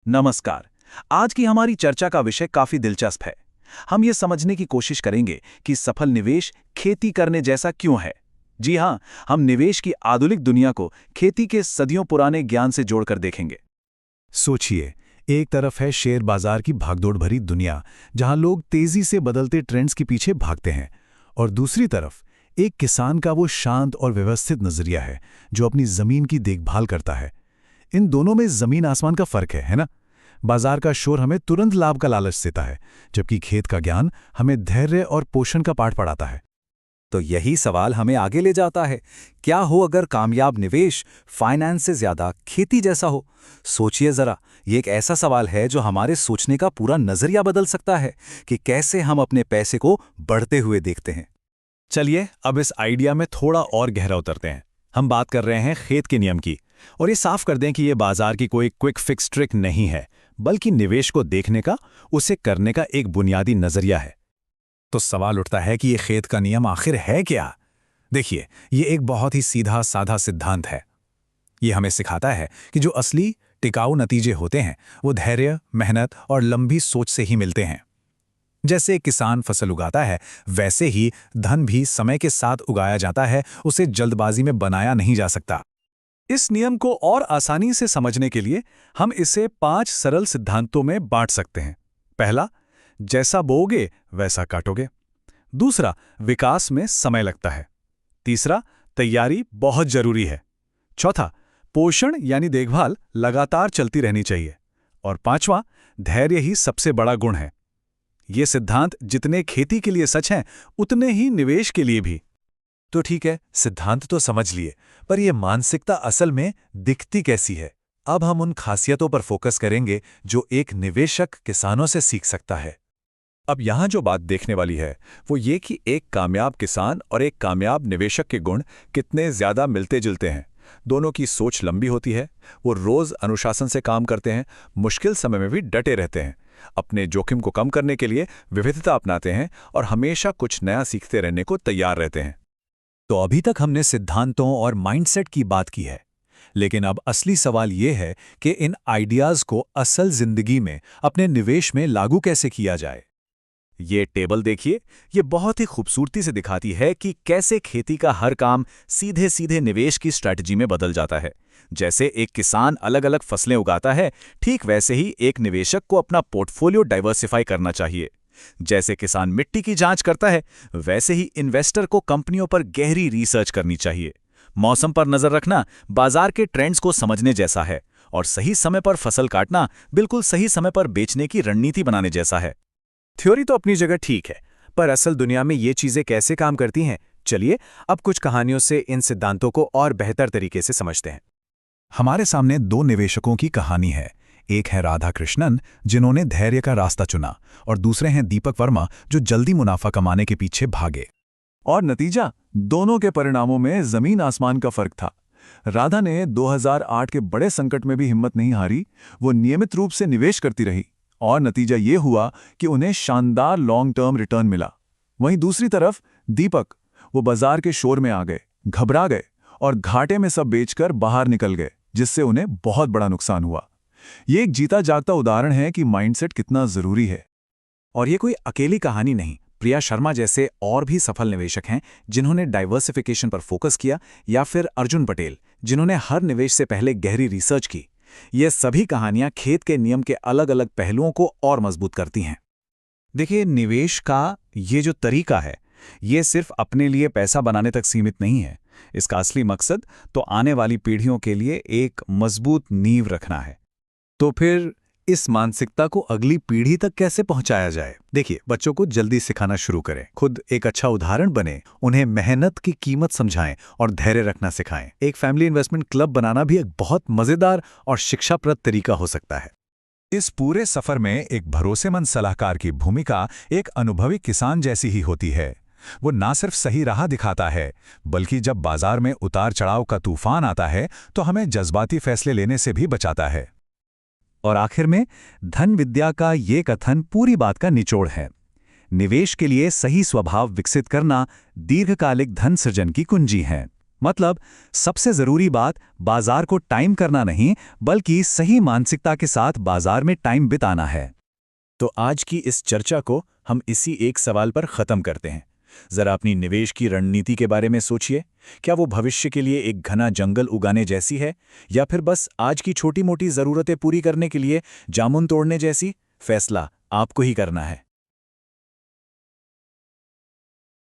नमस्कार। आज की हमारी चर्चा का विषय काफी दिलचस्प है। हम ये समझने की कोशिश करेंगे कि सफल निवेश खेती करने जैसा क्यों है। जी हाँ, हम निवेश की आधुनिक दुनिया को खेती के सदियों पुराने ज्ञान से जोड़कर देखेंगे। सोचिए, एक तरफ है शेयर बाजार की भागदौड़ भरी दुनिया, जहां लोग तेजी से बदलते ट्रेंड्स के पीछे भागते हैं, और दूसरी तरफ एक किसान का वो शांत और व्यवस्थित नजरिया है जो अपनी जमीन की देखभाल करता है। इन दोनों में जमीन आसमान का फर्क है ना? बाजार का शोर हमें तुरंत लाभ का लालच देता है, जबकि खेत का ज्ञान हमें धैर्य और पोषण का पाठ पढ़ाता है। तो यही सवाल हमें आगे ले जाता है। क्या हो अगर कामयाब निवेश फाइनेंस से ज्यादा खेती जैसा हो? सोचिए जरा, ये एक ऐसा सवाल है जो हमारे सोचने का पूरा नजरिया बदल सकता है कि कैसे हम अपने पैसे को बढ़ते हुए देखते हैं। चलिए अब इस आइडिया में थोड़ा और गहरा उतरते हैं। हम बात कर रहे हैं खेत के नियम की, और ये साफ कर दें कि ये बाजार की कोई क्विक फिक्स ट्रिक नहीं है, बल्कि निवेश को देखने का, उसे करने का एक बुनियादी नजरिया है। तो सवाल उठता है कि ये खेत का नियम आखिर है क्या? देखिए, ये एक बहुत ही सीधा साधा सिद्धांत है। ये हमें सिखाता है कि जो असली टिकाऊ नतीजे होते हैं वो धैर्य, मेहनत और लंबी सोच से ही मिलते हैं। जैसे एक किसान फसल उगाता है, वैसे ही धन भी समय के साथ उगाया जाता है, उसे जल्दबाजी में बनाया नहीं जा सकता। इस नियम को और आसानी से समझने के लिए हम इसे 5 सरल सिद्धांतों में बांट सकते हैं। पहला, जैसा बोओगे वैसा काटोगे। दूसरा, विकास में समय लगता है। तीसरा, तैयारी बहुत जरूरी है। चौथा, पोषण यानी देखभाल लगातार चलती रहनी चाहिए। और पांचवा, धैर्य ही सबसे बड़ा गुण है। ये सिद्धांत जितने खेती के लिए सच हैं, उतने ही निवेश के लिए भी। तो ठीक है, सिद्धांत तो समझ लिए, पर यह मानसिकता असल में दिखती कैसी है? अब हम उन खासियतों पर फोकस करेंगे जो एक निवेशक किसानों से सीख सकता है। अब यहाँ जो बात देखने वाली है वो ये कि एक कामयाब किसान और एक कामयाब निवेशक के गुण कितने ज्यादा मिलते जुलते हैं। दोनों की सोच लंबी होती है, वो रोज अनुशासन से काम करते हैं, मुश्किल समय में भी डटे रहते हैं, अपने जोखिम को कम करने के लिए विविधता अपनाते हैं और हमेशा कुछ नया सीखते रहने को तैयार रहते हैं। तो अभी तक हमने सिद्धांतों और माइंडसेट की बात की है, लेकिन अब असली सवाल यह है कि इन आइडियाज को असल जिंदगी में, अपने निवेश में लागू कैसे किया जाए। ये टेबल देखिए, ये बहुत ही खूबसूरती से दिखाती है कि कैसे खेती का हर काम सीधे सीधे निवेश की स्ट्रैटेजी में बदल जाता है। जैसे एक किसान अलग अलग फसलें उगाता है, ठीक वैसे ही एक निवेशक को अपना पोर्टफोलियो डाइवर्सिफाई करना चाहिए। जैसे किसान मिट्टी की जांच करता है, वैसे ही इन्वेस्टर को कंपनियों पर गहरी रिसर्च करनी चाहिए। मौसम पर नजर रखना बाजार के ट्रेंड्स को समझने जैसा है, और सही समय पर फसल काटना बिल्कुल सही समय पर बेचने की रणनीति बनाने जैसा है। थ्योरी तो अपनी जगह ठीक है, पर असल दुनिया में ये चीजें कैसे काम करती हैं, चलिए अब कुछ कहानियों से इन सिद्धांतों को और बेहतर तरीके से समझते हैं। हमारे सामने दो निवेशकों की कहानी है। एक है राधा कृष्णन, जिन्होंने धैर्य का रास्ता चुना, और दूसरे हैं दीपक वर्मा, जो जल्दी मुनाफा कमाने के पीछे भागे। और नतीजा, दोनों के परिणामों में जमीन आसमान का फर्क था। राधा ने 2008 के बड़े संकट में भी हिम्मत नहीं हारी, वो नियमित रूप से निवेश करती रही, और नतीजा ये हुआ कि उन्हें शानदार लॉन्ग टर्म रिटर्न मिला। वहीं दूसरी तरफ दीपक, वो बाजार के शोर में आ गए, घबरा गए और घाटे में सब बेचकर बाहर निकल गए, जिससे उन्हें बहुत बड़ा नुकसान हुआ। ये एक जीता जागता उदाहरण है कि माइंडसेट कितना जरूरी है। और ये कोई अकेली कहानी नहीं। प्रिया शर्मा जैसे और भी सफल निवेशक हैं जिन्होंने डाइवर्सिफिकेशन पर फोकस किया, या फिर अर्जुन पटेल, जिन्होंने हर निवेश से पहले गहरी रिसर्च की। ये सभी कहानियां खेत के नियम के अलग अलग पहलुओं को और मजबूत करती हैं। देखिए, निवेश का ये जो तरीका है, ये सिर्फ अपने लिए पैसा बनाने तक सीमित नहीं है। इसका असली मकसद तो आने वाली पीढ़ियों के लिए एक मजबूत नींव रखना है। तो फिर इस मानसिकता को अगली पीढ़ी तक कैसे पहुंचाया जाए? देखिए, बच्चों को जल्दी सिखाना शुरू करें, खुद एक अच्छा उदाहरण बने, उन्हें मेहनत की कीमत समझाएं और धैर्य रखना सिखाएं। एक फैमिली इन्वेस्टमेंट क्लब बनाना भी एक बहुत मजेदार और शिक्षाप्रद तरीका हो सकता है। इस पूरे सफर में एक भरोसेमंद सलाहकार की भूमिका एक अनुभवी किसान जैसी ही होती है। वो ना सिर्फ सही राह दिखाता है, बल्कि जब बाजार में उतार चढ़ाव का तूफान आता है तो हमें जज्बाती फैसले लेने से भी बचाता है। और आखिर में धन विद्या का ये कथन पूरी बात का निचोड़ है। निवेश के लिए सही स्वभाव विकसित करना दीर्घकालिक धन सृजन की कुंजी है। मतलब सबसे जरूरी बात बाजार को टाइम करना नहीं, बल्कि सही मानसिकता के साथ बाजार में टाइम बिताना है। तो आज की इस चर्चा को हम इसी एक सवाल पर खत्म करते हैं। जरा अपनी निवेश की रणनीति के बारे में सोचिए। क्या वो भविष्य के लिए एक घना जंगल उगाने जैसी है, या फिर बस आज की छोटी मोटी जरूरतें पूरी करने के लिए जामुन तोड़ने जैसी? फैसला आपको ही करना है।